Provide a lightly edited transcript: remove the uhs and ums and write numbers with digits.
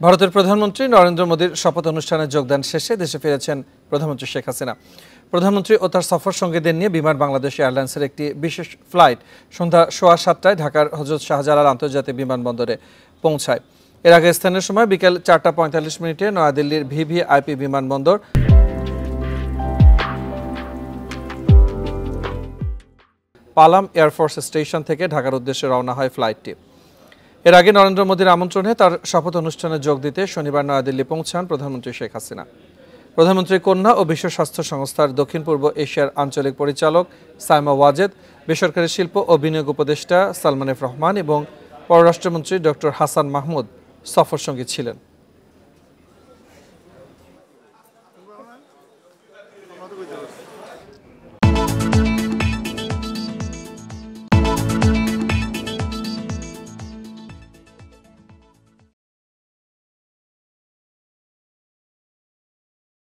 ভারতের প্রধানমন্ত্রী নরেন্দ্র মোদীর শপথ অনুষ্ঠানে যোগদান শেষে দেশে ফিরেছেন প্রধানমন্ত্রী শেখ হাসিনা। প্রধানমন্ত্রী ও তার সফর সঙ্গীদের নিয়ে বিমান বাংলাদেশ এয়ারলাইন্সের একটি বিশেষ ফ্লাইট সন্ধ্যা 7:15টায় ঢাকার হযরত শাহজালাল আন্তর্জাতিক বিমানবন্দরে পৌঁছায়। এর আগে স্থানীয় সময় বিকেল 4:45 নয়াদিল্লির ভিভিআইপি বিমানবন্দর পালাম এয়ারফোর্স স্টেশন থেকে ঢাকার উদ্দেশ্যে রওনা হয় ফ্লাইটটি। এর আগে নরেন্দ্র মোদীর আমন্ত্রণে তার শপথ অনুষ্ঠানে যোগ দিতে শনিবার নয়াদিল্লি পৌঁছান প্রধানমন্ত্রী শেখ হাসিনা। প্রধানমন্ত্রী কন্যা ও বিশ্ব স্বাস্থ্য সংস্থার দক্ষিণ পূর্ব এশিয়ার আঞ্চলিক পরিচালক সাইমা ওয়াজেদ, বেসরকারি শিল্প ও বিনিয়োগ উপদেষ্টা সালমান এফ রহমান এবং পররাষ্ট্রমন্ত্রী ডক্টর হাসান মাহমুদ সফরসঙ্গী ছিলেন।